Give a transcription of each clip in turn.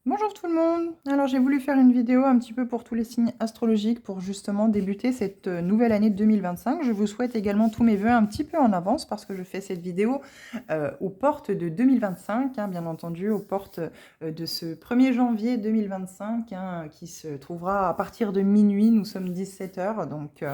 Bonjour tout le monde. Alors j'ai voulu faire une vidéo un petit peu pour tous les signes astrologiques pour justement débuter cette nouvelle année 2025. Je vous souhaite également tous mes vœux un petit peu en avance parce que je fais cette vidéo aux portes de 2025, hein, bien entendu, aux portes de ce 1er janvier 2025 hein, qui se trouvera à partir de minuit. Nous sommes 17 heures, donc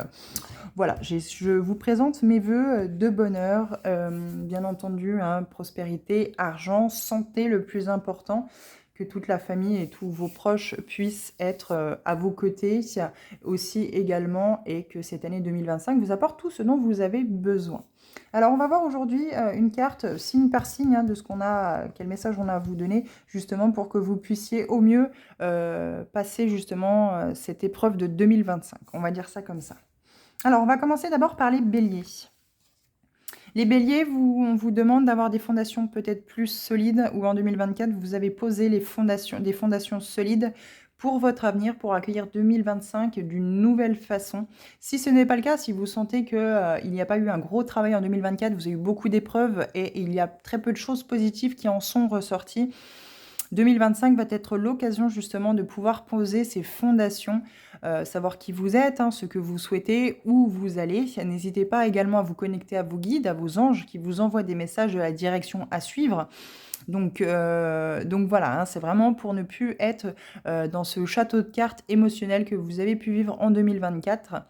voilà, je vous présente mes vœux de bonheur, bien entendu, hein, prospérité, argent, santé le plus important, que toute la famille et tous vos proches puissent être à vos côtés aussi également et que cette année 2025 vous apporte tout ce dont vous avez besoin. Alors on va voir aujourd'hui une carte signe par signe hein, de ce qu'on a, quel message on a à vous donner justement pour que vous puissiez au mieux passer justement cette épreuve de 2025. On va dire ça comme ça. Alors, on va commencer d'abord par les béliers. Les béliers, on vous demande d'avoir des fondations peut-être plus solides ou en 2024, vous avez posé des fondations solides pour votre avenir, pour accueillir 2025 d'une nouvelle façon. Si ce n'est pas le cas, si vous sentez qu'il n'y a pas eu un gros travail en 2024, vous avez eu beaucoup d'épreuves et il y a très peu de choses positives qui en sont ressorties, 2025 va être l'occasion justement de pouvoir poser ces fondations, savoir qui vous êtes, hein, ce que vous souhaitez, où vous allez. N'hésitez pas également à vous connecter à vos guides, à vos anges qui vous envoient des messages de la direction à suivre. Donc voilà, hein, c'est vraiment pour ne plus être dans ce château de cartes émotionnel que vous avez pu vivre en 2024.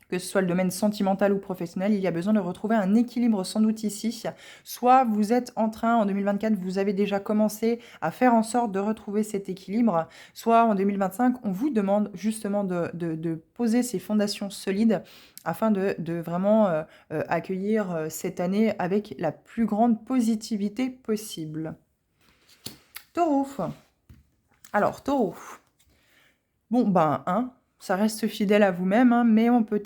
Que ce soit le domaine sentimental ou professionnel, il y a besoin de retrouver un équilibre sans doute ici. Soit vous êtes en train, en 2024, vous avez déjà commencé à faire en sorte de retrouver cet équilibre, soit en 2025, on vous demande justement de poser ces fondations solides afin de vraiment accueillir cette année avec la plus grande positivité possible. Taureau. Alors, Taureau. Bon, ben, hein, ça reste fidèle à vous-même, hein, mais on peut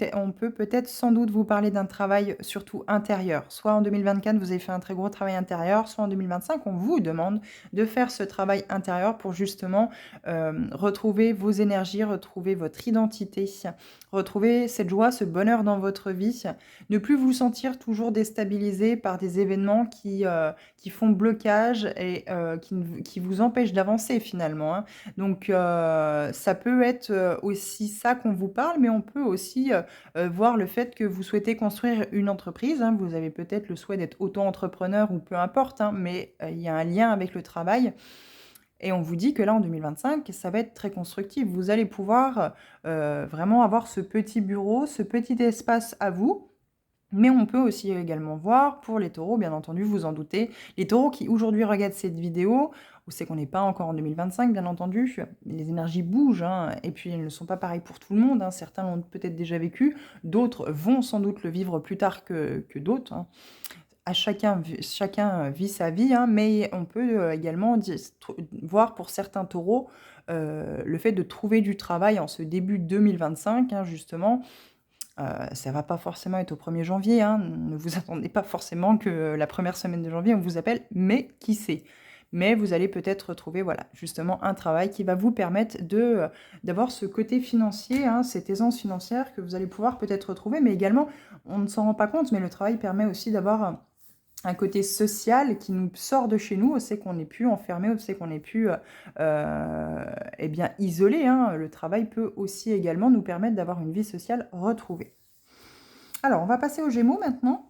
peut-être sans doute vous parler d'un travail surtout intérieur. Soit en 2024, vous avez fait un très gros travail intérieur, soit en 2025, on vous demande de faire ce travail intérieur pour justement retrouver vos énergies, retrouver votre identité, retrouver cette joie, ce bonheur dans votre vie, ne plus vous sentir toujours déstabilisé par des événements qui font blocage et qui vous empêchent d'avancer finalement, hein. Donc, ça peut être aussi ça qu'on vous parle, mais on peut aussi voir le fait que vous souhaitez construire une entreprise, hein. Vous avez peut-être le souhait d'être auto-entrepreneur ou peu importe, hein, mais il y a un lien avec le travail. Et on vous dit que là, en 2025, ça va être très constructif. Vous allez pouvoir vraiment avoir ce petit bureau, ce petit espace à vous. Mais on peut aussi également voir pour les taureaux, bien entendu, vous en doutez, les taureaux qui aujourd'hui regardent cette vidéo, où c'est qu'on n'est pas encore en 2025, bien entendu, les énergies bougent, hein, et puis elles ne sont pas pareilles pour tout le monde, hein. Certains l'ont peut-être déjà vécu, d'autres vont sans doute le vivre plus tard que d'autres, hein. À chacun vit sa vie, hein, mais on peut également voir pour certains taureaux le fait de trouver du travail en ce début 2025, hein, justement. Ça va pas forcément être au 1er janvier, hein. Ne vous attendez pas forcément que la première semaine de janvier, on vous appelle, mais qui sait? Mais vous allez peut-être retrouver, voilà, justement un travail qui va vous permettre d'avoir ce côté financier, hein, cette aisance financière que vous allez pouvoir peut-être retrouver, mais également, on ne s'en rend pas compte, mais le travail permet aussi d'avoir un côté social qui nous sort de chez nous. On sait qu'on n'est plus enfermé, on sait qu'on n'est plus eh bien, isolé, hein. Le travail peut aussi également nous permettre d'avoir une vie sociale retrouvée. Alors, on va passer aux Gémeaux maintenant.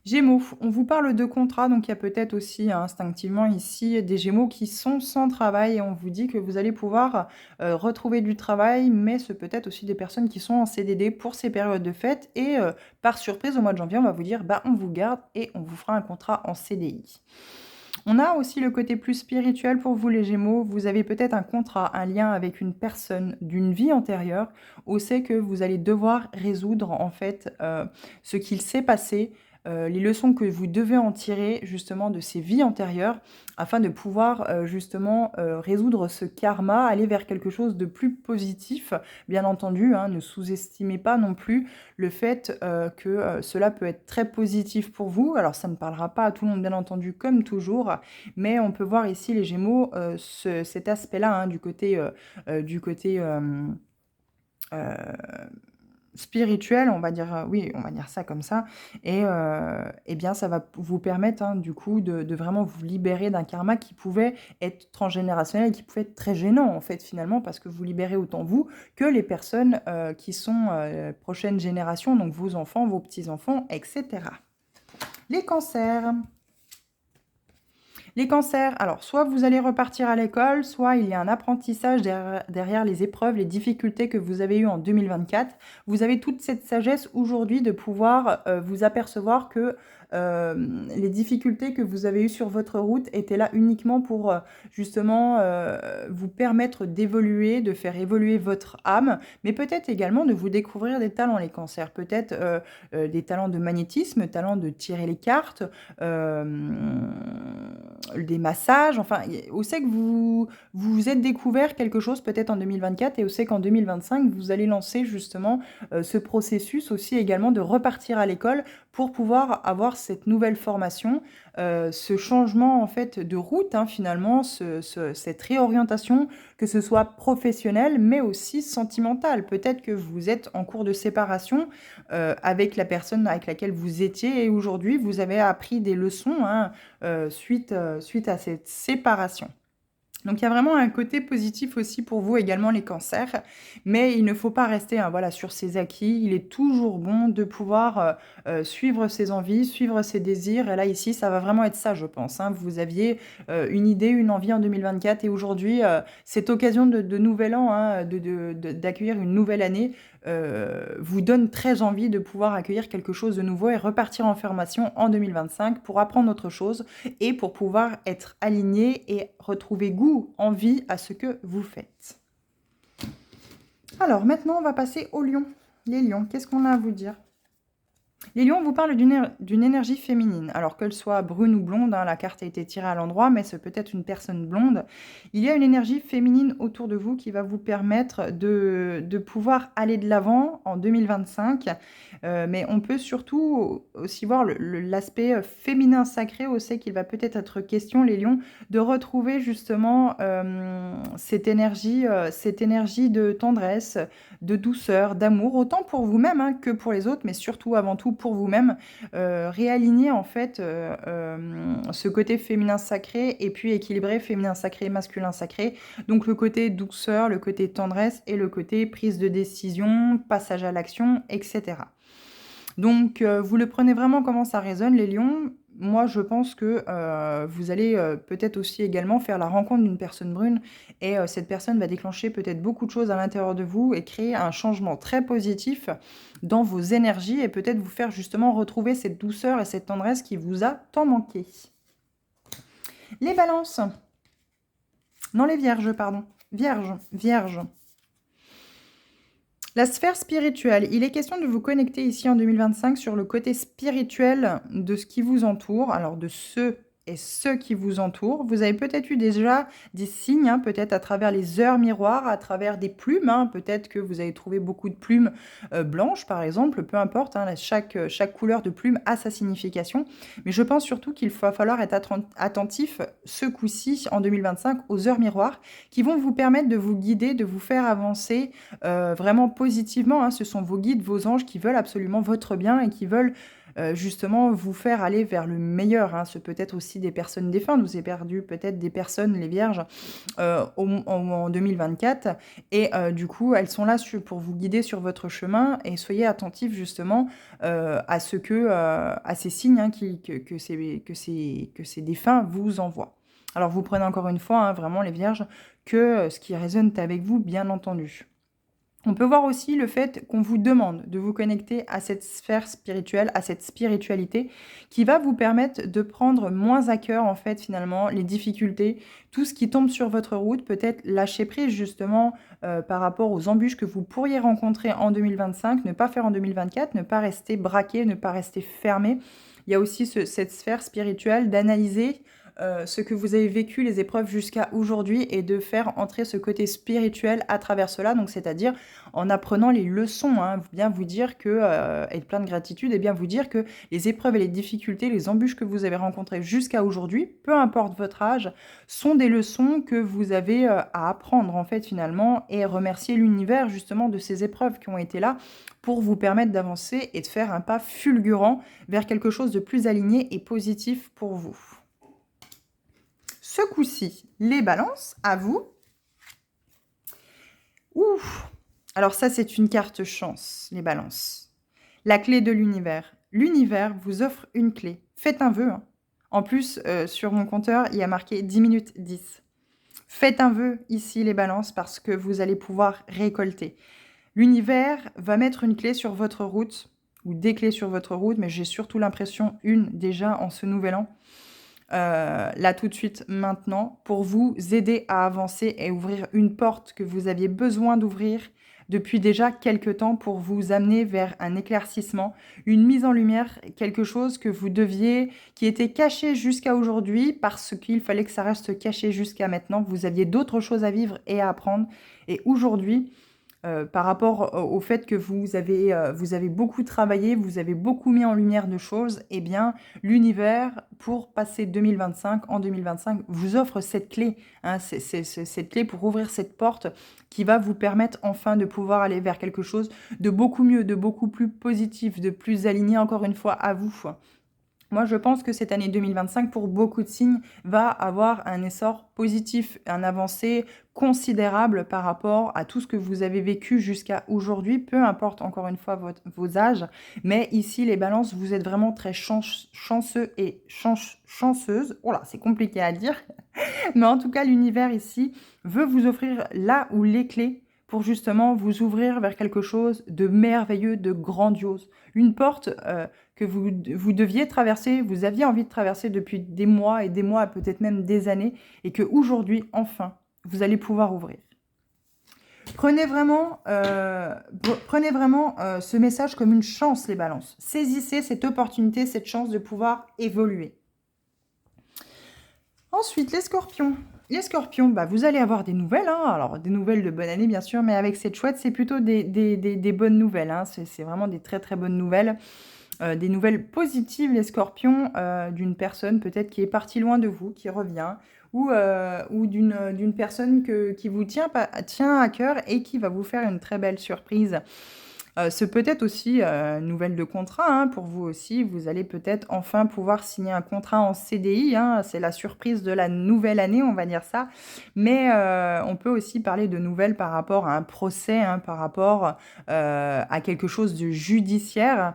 Gémeaux, on vous parle de contrat, donc il y a peut-être aussi instinctivement ici des Gémeaux qui sont sans travail et on vous dit que vous allez pouvoir retrouver du travail, mais c'est peut-être aussi des personnes qui sont en CDD pour ces périodes de fête et par surprise au mois de janvier, on va vous dire bah on vous garde et on vous fera un contrat en CDI. On a aussi le côté plus spirituel pour vous les Gémeaux. Vous avez peut-être un contrat, un lien avec une personne d'une vie antérieure où c'est que vous allez devoir résoudre en fait ce qu'il s'est passé, les leçons que vous devez en tirer justement de ces vies antérieures afin de pouvoir justement résoudre ce karma, aller vers quelque chose de plus positif. Bien entendu, hein, ne sous-estimez pas non plus le fait que cela peut être très positif pour vous. Alors ça ne parlera pas à tout le monde, bien entendu, comme toujours, mais on peut voir ici les Gémeaux, cet aspect-là, hein, du côté spirituel, on va dire, oui, on va dire ça comme ça et bien, ça va vous permettre, hein, du coup, de vraiment vous libérer d'un karma qui pouvait être transgénérationnel et qui pouvait être très gênant, en fait, finalement, parce que vous libérez autant vous que les personnes, qui sont, prochaines générations, donc vos enfants, vos petits-enfants et cetera. Les cancers. Les cancers, alors soit vous allez repartir à l'école, soit il y a un apprentissage derrière les épreuves, les difficultés que vous avez eues en 2024. Vous avez toute cette sagesse aujourd'hui de pouvoir vous apercevoir que les difficultés que vous avez eues sur votre route étaient là uniquement pour justement vous permettre d'évoluer, de faire évoluer votre âme, mais peut-être également de vous découvrir des talents, les cancers. Peut-être des talents de magnétisme, talents de tirer les cartes, des massages, enfin, on sait que vous vous êtes découvert quelque chose peut-être en 2024 et on sait qu'en 2025, vous allez lancer justement ce processus aussi également de repartir à l'école pour pouvoir avoir cette nouvelle formation, ce changement en fait de route, hein, finalement, cette réorientation, que ce soit professionnelle mais aussi sentimentale. Peut-être que vous êtes en cours de séparation avec la personne avec laquelle vous étiez et aujourd'hui vous avez appris des leçons, hein, suite à cette séparation. Donc il y a vraiment un côté positif aussi pour vous également les cancers, mais il ne faut pas rester, hein, voilà, sur ses acquis. Il est toujours bon de pouvoir suivre ses envies, suivre ses désirs. Et là ici, ça va vraiment être ça, je pense, hein. Vous aviez une idée, une envie en 2024 et aujourd'hui, cette occasion de nouvel an, hein, d'accueillir une nouvelle année, vous donne très envie de pouvoir accueillir quelque chose de nouveau et repartir en formation en 2025 pour apprendre autre chose et pour pouvoir être aligné et retrouver goût, envie à ce que vous faites. Alors maintenant, on va passer aux lions. Les lions, qu'est-ce qu'on a à vous dire? Les lions vous parlent d'une énergie féminine, alors qu'elle soit brune ou blonde, hein, la carte a été tirée à l'endroit, mais c'est peut-être une personne blonde. Il y a une énergie féminine autour de vous qui va vous permettre de pouvoir aller de l'avant en 2025, mais on peut surtout aussi voir l'aspect féminin sacré, on sait qu'il va peut-être être question, les lions, de retrouver justement cette énergie de tendresse, de douceur, d'amour, autant pour vous-même, hein, que pour les autres, mais surtout avant tout pour vous-même. Réaligner en fait ce côté féminin sacré et puis équilibrer féminin sacré, masculin sacré. Donc le côté douceur, le côté tendresse et le côté prise de décision, passage à l'action, etc. Donc, vous le prenez vraiment comment ça résonne, les lions. Moi, je pense que vous allez peut-être aussi également faire la rencontre d'une personne brune et cette personne va déclencher peut-être beaucoup de choses à l'intérieur de vous et créer un changement très positif dans vos énergies et peut-être vous faire justement retrouver cette douceur et cette tendresse qui vous a tant manqué. Les balances. Non, les vierges, pardon. Vierge. La sphère spirituelle, il est question de vous connecter ici en 2025 sur le côté spirituel de ce qui vous entoure, alors de ceux et ceux qui vous entourent. Vous avez peut-être eu déjà des signes, hein, peut-être à travers les heures miroirs, à travers des plumes, hein, peut-être que vous avez trouvé beaucoup de plumes blanches par exemple, peu importe, hein, chaque couleur de plume a sa signification, mais je pense surtout qu'il va falloir être attentif ce coup-ci en 2025 aux heures miroirs qui vont vous permettre de vous guider, de vous faire avancer vraiment positivement, hein. Ce sont vos guides, vos anges qui veulent absolument votre bien et qui veulent justement vous faire aller vers le meilleur, hein. Ce peut être aussi des personnes défuntes. Vous avez perdu peut-être des personnes, les vierges, en 2024. Et du coup, elles sont là pour vous guider sur votre chemin. Et soyez attentifs justement à ces signes, hein, que ces défunts vous envoient. Alors, vous prenez encore une fois, hein, vraiment les vierges, que ce qui résonne avec vous, bien entendu. On peut voir aussi le fait qu'on vous demande de vous connecter à cette sphère spirituelle, à cette spiritualité qui va vous permettre de prendre moins à cœur en fait finalement les difficultés, tout ce qui tombe sur votre route, peut-être lâcher prise justement par rapport aux embûches que vous pourriez rencontrer en 2025, ne pas faire en 2024, ne pas rester braqué, ne pas rester fermé. Il y a aussi cette sphère spirituelle d'analyser ce que vous avez vécu, les épreuves jusqu'à aujourd'hui, et de faire entrer ce côté spirituel à travers cela, donc c'est-à-dire en apprenant les leçons, hein, bien vous dire que, être plein de gratitude, et bien vous dire que les épreuves et les difficultés, les embûches que vous avez rencontrées jusqu'à aujourd'hui, peu importe votre âge, sont des leçons que vous avez à apprendre en fait finalement, et remercier l'univers justement de ces épreuves qui ont été là pour vous permettre d'avancer et de faire un pas fulgurant vers quelque chose de plus aligné et positif pour vous. Ce coup-ci, les balances, à vous. Ouf! Alors ça, c'est une carte chance, les balances. La clé de l'univers. L'univers vous offre une clé. Faites un vœu, hein. En plus, sur mon compteur, il y a marqué 10 minutes 10. Faites un vœu ici, les balances, parce que vous allez pouvoir récolter. L'univers va mettre une clé sur votre route, ou des clés sur votre route, mais j'ai surtout l'impression une déjà en ce nouvel an. Là tout de suite, maintenant, pour vous aider à avancer et ouvrir une porte que vous aviez besoin d'ouvrir depuis déjà quelques temps pour vous amener vers un éclaircissement, une mise en lumière, quelque chose que vous deviez, qui était caché jusqu'à aujourd'hui parce qu'il fallait que ça reste caché jusqu'à maintenant. Vous aviez d'autres choses à vivre et à apprendre. Et aujourd'hui, par rapport au fait que vous avez beaucoup travaillé, vous avez beaucoup mis en lumière de choses, eh bien, l'univers, pour passer 2025, en 2025, vous offre cette clé, hein, cette clé pour ouvrir cette porte qui va vous permettre enfin de pouvoir aller vers quelque chose de beaucoup mieux, de beaucoup plus positif, de plus aligné, encore une fois, à vous. Moi, je pense que cette année 2025, pour beaucoup de signes, va avoir un essor positif, un avancée considérable par rapport à tout ce que vous avez vécu jusqu'à aujourd'hui, peu importe encore une fois vos âges. Mais ici, les balances, vous êtes vraiment très chanceux et chanceuse. Oh là, c'est compliqué à dire. Mais en tout cas, l'univers ici veut vous offrir là où les clés pour justement vous ouvrir vers quelque chose de merveilleux, de grandiose. Une porte que vous deviez traverser, vous aviez envie de traverser depuis des mois et des mois, peut-être même des années, et que aujourd'hui, enfin, vous allez pouvoir ouvrir. Prenez vraiment ce message comme une chance, les balances. Saisissez cette opportunité, cette chance de pouvoir évoluer. Ensuite, les scorpions. Les scorpions, bah, vous allez avoir des nouvelles, hein. Alors des nouvelles de bonne année bien sûr, mais avec cette chouette, c'est plutôt des bonnes nouvelles, hein. C'est vraiment des très très bonnes nouvelles. Des nouvelles positives, les scorpions, d'une personne peut-être qui est partie loin de vous, qui revient, ou d'une personne qui vous tient à cœur et qui va vous faire une très belle surprise. C'est peut-être aussi une nouvelle de contrat, hein, pour vous aussi. Vous allez peut-être enfin pouvoir signer un contrat en CDI, hein. C'est la surprise de la nouvelle année, on va dire ça. Mais on peut aussi parler de nouvelles par rapport à un procès, hein, par rapport à quelque chose de judiciaire.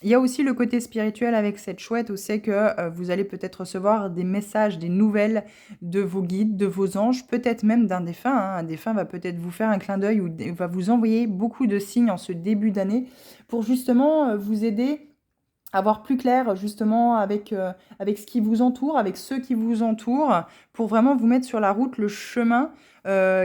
Il y a aussi le côté spirituel avec cette chouette où c'est que vous allez peut-être recevoir des messages, des nouvelles de vos guides, de vos anges, peut-être même d'un défunt, hein. Un défunt va peut-être vous faire un clin d'œil ou va vous envoyer beaucoup de signes en ce début d'année pour justement vous aider à voir plus clair justement avec ce qui vous entoure, avec ceux qui vous entourent, pour vraiment vous mettre sur la route, le chemin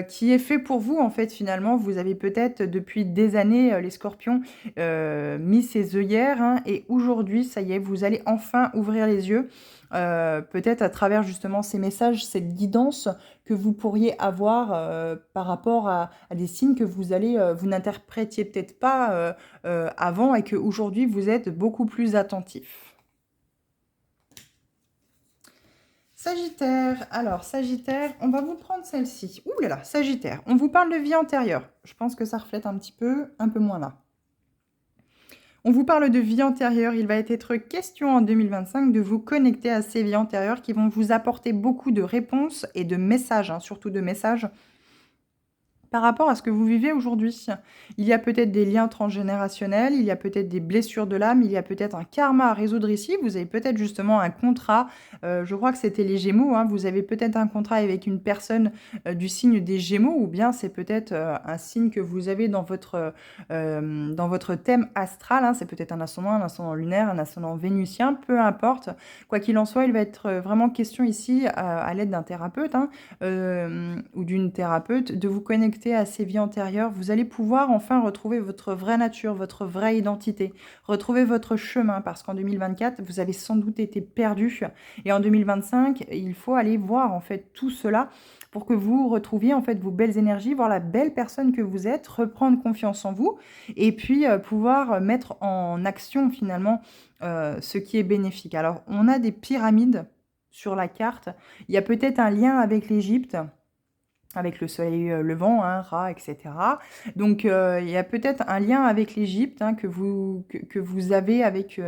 qui est fait pour vous en fait finalement. Vous avez peut-être depuis des années, les scorpions, mis ces œillères, hein, et aujourd'hui, ça y est, vous allez enfin ouvrir les yeux, peut-être à travers justement ces messages, cette guidance que vous pourriez avoir par rapport à des signes que vous n'interprétiez peut-être pas avant et qu'aujourd'hui vous êtes beaucoup plus attentif. Sagittaire, alors Sagittaire, on va vous prendre celle-ci. Ouh là là, Sagittaire, on vous parle de vie antérieure. Je pense que ça reflète un peu moins là. On vous parle de vie antérieure, il va être question en 2025 de vous connecter à ces vies antérieures qui vont vous apporter beaucoup de réponses et de messages, hein, surtout de messages par rapport à ce que vous vivez aujourd'hui. Il y a peut-être des liens transgénérationnels, il y a peut-être des blessures de l'âme, il y a peut-être un karma à résoudre ici, vous avez peut-être justement un contrat, je crois que c'était les Gémeaux, hein, vous avez peut-être un contrat avec une personne du signe des Gémeaux, ou bien c'est peut-être un signe que vous avez dans votre thème astral, hein, c'est peut-être un ascendant lunaire, un ascendant vénusien, peu importe. Quoi qu'il en soit, il va être vraiment question ici, à l'aide d'un thérapeute, hein, ou d'une thérapeute, de vous connecter reconnecter à ces vies antérieures, vous allez pouvoir enfin retrouver votre vraie nature, votre vraie identité, retrouver votre chemin, parce qu'en 2024, vous avez sans doute été perdu. Et en 2025, il faut aller voir en fait tout cela pour que vous retrouviez en fait vos belles énergies, voir la belle personne que vous êtes, reprendre confiance en vous et puis pouvoir mettre en action finalement ce qui est bénéfique. Alors, on a des pyramides sur la carte. Il y a peut-être un lien avec l'Égypte, avec le soleil levant, hein, Ra, etc. Donc, il y a peut-être un lien avec l'Égypte hein, que vous avez avec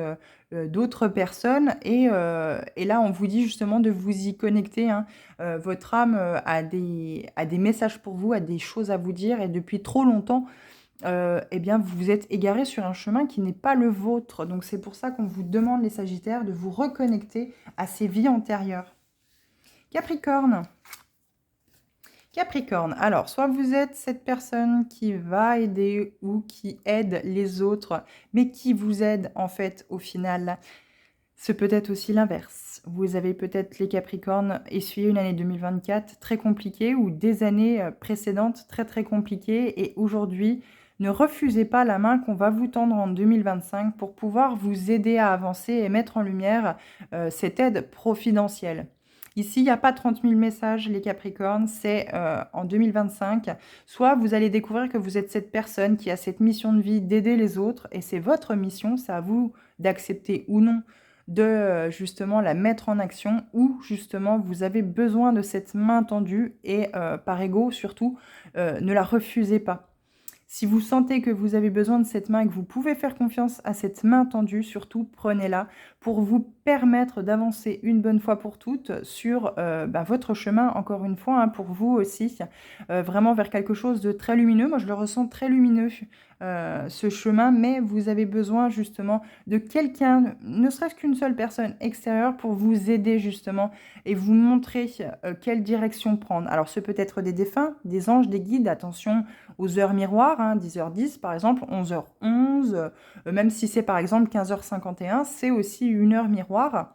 d'autres personnes. Et là, on vous dit justement de vous y connecter. Hein. Votre âme a des messages pour vous, a des choses à vous dire. Et depuis trop longtemps, eh bien, vous vous êtes égaré sur un chemin qui n'est pas le vôtre. Donc, c'est pour ça qu'on vous demande, les Sagittaires, de vous reconnecter à ces vies antérieures. Capricorne. Capricorne, alors, soit vous êtes cette personne qui va aider ou qui aide les autres, mais qui vous aide, en fait, au final. C'est peut-être aussi l'inverse. Vous avez peut-être, les Capricornes, essuyé une année 2024 très compliquée ou des années précédentes très, très compliquées. Et aujourd'hui, ne refusez pas la main qu'on va vous tendre en 2025 pour pouvoir vous aider à avancer et mettre en lumière cette aide providentielle. Ici, il n'y a pas 30 000 messages, les Capricornes, c'est en 2025. Soit vous allez découvrir que vous êtes cette personne qui a cette mission de vie d'aider les autres, et c'est votre mission, c'est à vous d'accepter ou non de justement la mettre en action, ou justement vous avez besoin de cette main tendue, et par ego surtout, ne la refusez pas. Si vous sentez que vous avez besoin de cette main et que vous pouvez faire confiance à cette main tendue, surtout prenez-la pour vous permettre d'avancer une bonne fois pour toutes sur votre chemin, encore une fois, hein, pour vous aussi, vraiment vers quelque chose de très lumineux. Moi, je le ressens très lumineux, ce chemin, mais vous avez besoin justement de quelqu'un, ne serait-ce qu'une seule personne extérieure pour vous aider justement et vous montrer quelle direction prendre. Alors, ce peut être des défunts, des anges, des guides, attention aux heures miroirs, hein, 10h10 par exemple, 11h11, même si c'est par exemple 15h51, c'est aussi une heure miroir,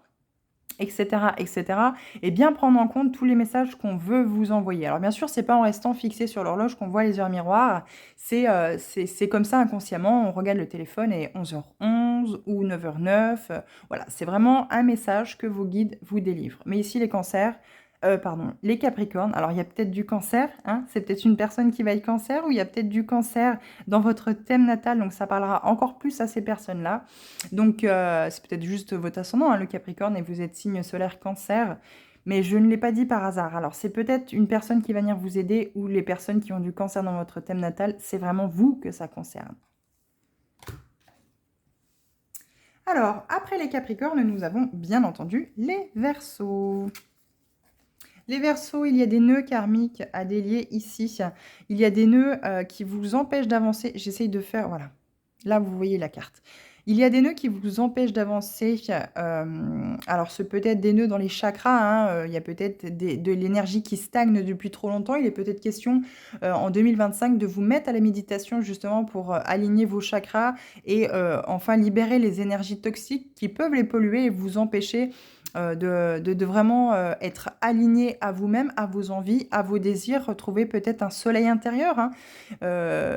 etc., etc. Et bien prendre en compte tous les messages qu'on veut vous envoyer. Alors bien sûr, c'est pas en restant fixé sur l'horloge qu'on voit les heures miroirs, c'est comme ça inconsciemment, on regarde le téléphone et 11h11 ou 9h09, voilà, c'est vraiment un message que vos guides vous délivrent. Mais ici, les cancers, les Capricornes, alors il y a peut-être du cancer, hein, c'est peut-être une personne qui va être cancer, ou il y a peut-être du cancer dans votre thème natal, donc ça parlera encore plus à ces personnes-là. Donc c'est peut-être juste votre ascendant, hein, le Capricorne, et vous êtes signe solaire cancer, mais je ne l'ai pas dit par hasard. Alors c'est peut-être une personne qui va venir vous aider, ou les personnes qui ont du cancer dans votre thème natal, c'est vraiment vous que ça concerne. Alors, après les Capricornes, nous avons bien entendu les Verseaux. Les Verseaux, il y a des nœuds karmiques à délier ici. Il y a des nœuds qui vous empêchent d'avancer. J'essaye de faire... Voilà. Là, vous voyez la carte. Il y a des nœuds qui vous empêchent d'avancer. Alors, ce peut être des nœuds dans les chakras. Hein. Il y a peut-être de l'énergie qui stagne depuis trop longtemps. Il est peut-être question en 2025 de vous mettre à la méditation justement pour aligner vos chakras et enfin libérer les énergies toxiques qui peuvent les polluer et vous empêcher de vraiment être aligné à vous-même, à vos envies, à vos désirs, retrouver peut-être un soleil intérieur. Hein.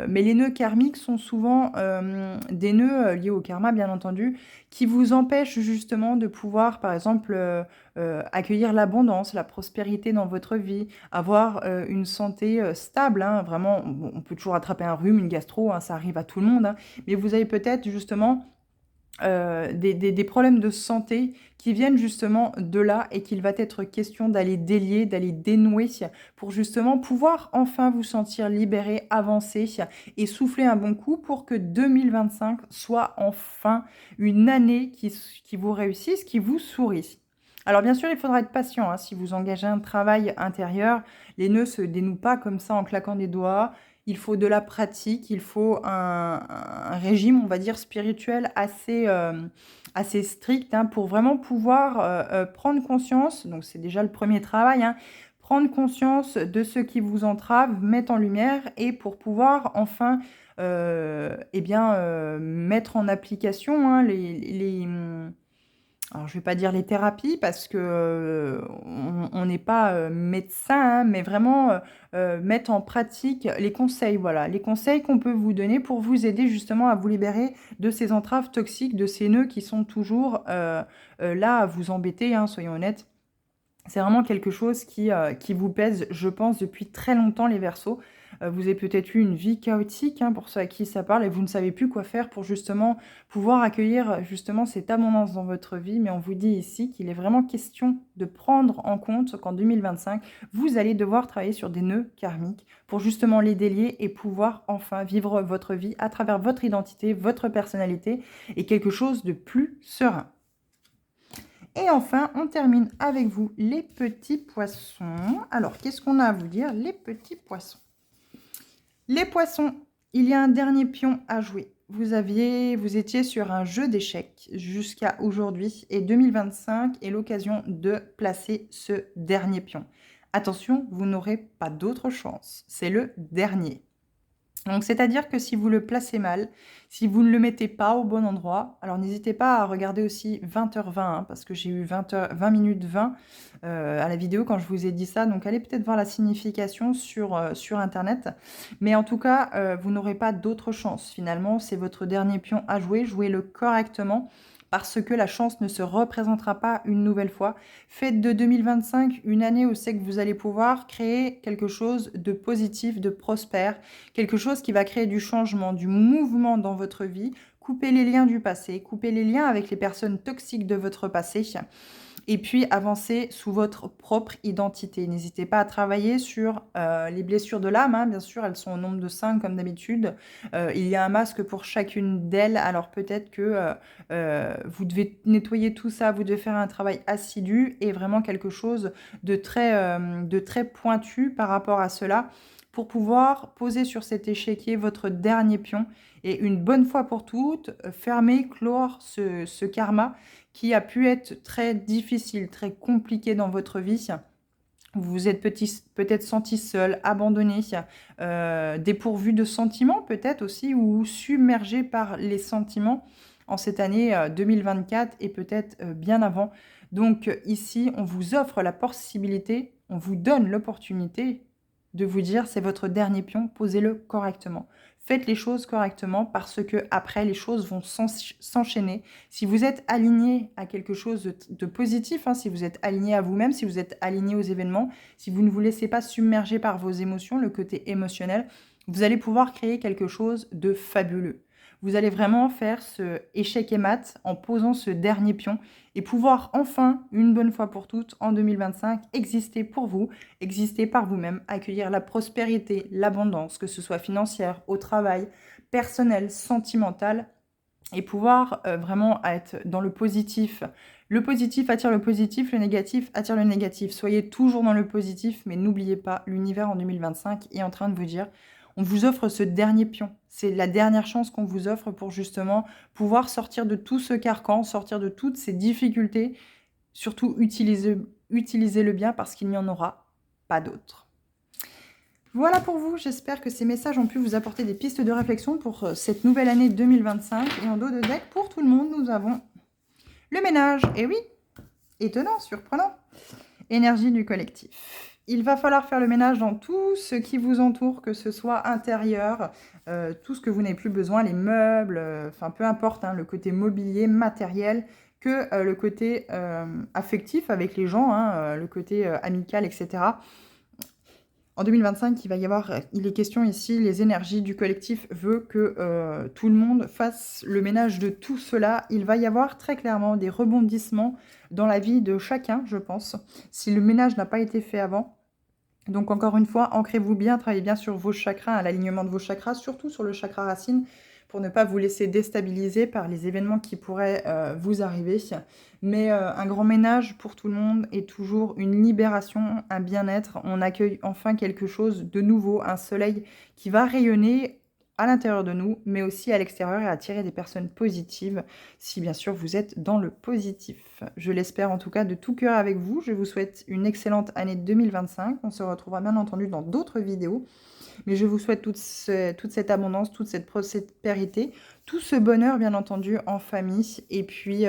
Mais les nœuds karmiques sont souvent des nœuds liés au karma, bien entendu, qui vous empêchent justement de pouvoir, par exemple, accueillir l'abondance, la prospérité dans votre vie, avoir une santé stable. Hein. Vraiment, on peut toujours attraper un rhume, une gastro, hein, ça arrive à tout le monde. Hein. Mais vous avez peut-être justement... des problèmes de santé qui viennent justement de là et qu'il va être question d'aller délier, d'aller dénouer pour justement pouvoir enfin vous sentir libéré, avancer et souffler un bon coup pour que 2025 soit enfin une année qui vous réussisse, qui vous sourit. Alors bien sûr, il faudra être patient. Hein, si vous engagez un travail intérieur, les nœuds ne se dénouent pas comme ça en claquant des doigts. Il faut de la pratique, il faut un régime, on va dire, spirituel assez strict hein, pour vraiment pouvoir prendre conscience, donc c'est déjà le premier travail, hein, prendre conscience de ce qui vous entrave, mettre en lumière et pour pouvoir enfin mettre en application hein, Alors, je vais pas dire les thérapies parce que, on n'est pas, médecin, hein, mais vraiment, mettre en pratique les conseils, voilà. Les conseils qu'on peut vous donner pour vous aider justement à vous libérer de ces entraves toxiques, de ces nœuds qui sont toujours, là à vous embêter, hein, soyons honnêtes. C'est vraiment quelque chose qui vous pèse, je pense, depuis très longtemps, les Verseaux. Vous avez peut-être eu une vie chaotique, hein, pour ceux à qui ça parle, et vous ne savez plus quoi faire pour justement pouvoir accueillir justement cette abondance dans votre vie. Mais on vous dit ici qu'il est vraiment question de prendre en compte qu'en 2025, vous allez devoir travailler sur des nœuds karmiques pour justement les délier et pouvoir enfin vivre votre vie à travers votre identité, votre personnalité et quelque chose de plus serein. Et enfin, on termine avec vous les petits poissons. Alors, qu'est-ce qu'on a à vous dire, les petits poissons? Les poissons, il y a un dernier pion à jouer. Vous étiez sur un jeu d'échecs jusqu'à aujourd'hui et 2025 est l'occasion de placer ce dernier pion. Attention, vous n'aurez pas d'autre chance. C'est le dernier. Donc, c'est-à-dire que si vous le placez mal, si vous ne le mettez pas au bon endroit, alors n'hésitez pas à regarder aussi 20h20, hein, parce que j'ai eu 20 minutes 20 à la vidéo quand je vous ai dit ça. Donc, allez peut-être voir la signification sur Internet. Mais en tout cas, vous n'aurez pas d'autre chance. Finalement, c'est votre dernier pion à jouer. Jouez-le correctement parce que la chance ne se représentera pas une nouvelle fois. Faites de 2025 une année où c'est que vous allez pouvoir créer quelque chose de positif, de prospère, quelque chose qui va créer du changement, du mouvement dans votre vie. Coupez les liens du passé, coupez les liens avec les personnes toxiques de votre passé et puis avancez sous votre propre identité. N'hésitez pas à travailler sur les blessures de l'âme, hein, bien sûr, elles sont au nombre de 5 comme d'habitude. Il y a un masque pour chacune d'elles, alors peut-être que vous devez nettoyer tout ça, vous devez faire un travail assidu et vraiment quelque chose de très pointu par rapport à cela pour pouvoir poser sur cet échiquier votre dernier pion et une bonne fois pour toutes, fermer, clore ce karma qui a pu être très difficile, très compliqué dans votre vie. Vous vous êtes peut-être senti seul, abandonné, dépourvu de sentiments peut-être aussi, ou submergé par les sentiments en cette année 2024 et peut-être bien avant. Donc ici, on vous offre la possibilité, on vous donne l'opportunité de vous dire c'est votre dernier pion, posez-le correctement. Faites les choses correctement parce que après les choses vont s'enchaîner. Si vous êtes aligné à quelque chose de positif, hein, si vous êtes aligné à vous-même, si vous êtes aligné aux événements, si vous ne vous laissez pas submerger par vos émotions, le côté émotionnel, vous allez pouvoir créer quelque chose de fabuleux. Vous allez vraiment faire ce échec et mat en posant ce dernier pion et pouvoir enfin, une bonne fois pour toutes, en 2025, exister pour vous, exister par vous-même, accueillir la prospérité, l'abondance, que ce soit financière, au travail, personnel, sentimental, et pouvoir vraiment être dans le positif. Le positif attire le positif, le négatif attire le négatif. Soyez toujours dans le positif, mais n'oubliez pas, l'univers en 2025 est en train de vous dire, on vous offre ce dernier pion. C'est la dernière chance qu'on vous offre pour justement pouvoir sortir de tout ce carcan, sortir de toutes ces difficultés. Surtout, utilisez-le bien parce qu'il n'y en aura pas d'autre. Voilà pour vous, j'espère que ces messages ont pu vous apporter des pistes de réflexion pour cette nouvelle année 2025. Et en dos de deck, pour tout le monde, nous avons le ménage. Et oui, étonnant, surprenant. Énergie du collectif. Il va falloir faire le ménage dans tout ce qui vous entoure, que ce soit intérieur, tout ce que vous n'avez plus besoin, les meubles, enfin peu importe, hein, le côté mobilier, matériel, que le côté affectif avec les gens, hein, le côté amical, etc. En 2025, il est question ici, les énergies du collectif veulent que tout le monde fasse le ménage de tout cela. Il va y avoir très clairement des rebondissements dans la vie de chacun, je pense, si le ménage n'a pas été fait avant. Donc encore une fois, ancrez-vous bien, travaillez bien sur vos chakras, à l'alignement de vos chakras, surtout sur le chakra racine, pour ne pas vous laisser déstabiliser par les événements qui pourraient vous arriver. Mais un grand ménage pour tout le monde est toujours une libération, un bien-être. On accueille enfin quelque chose de nouveau, un soleil qui va rayonner à l'intérieur de nous, mais aussi à l'extérieur et attirer des personnes positives, si bien sûr vous êtes dans le positif. positif. Je l'espère en tout cas de tout cœur avec vous. Je vous souhaite une excellente année 2025. On se retrouvera bien entendu dans d'autres vidéos. Mais je vous souhaite toute cette abondance, toute cette prospérité, tout ce bonheur, bien entendu, en famille. Et puis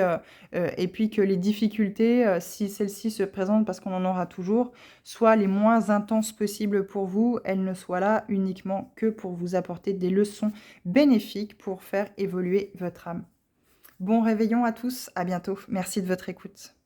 que les difficultés, si celles-ci se présentent, parce qu'on en aura toujours, soient les moins intenses possibles pour vous. Elles ne soient là uniquement que pour vous apporter des leçons bénéfiques pour faire évoluer votre âme. Bon réveillon à tous, à bientôt. Merci de votre écoute.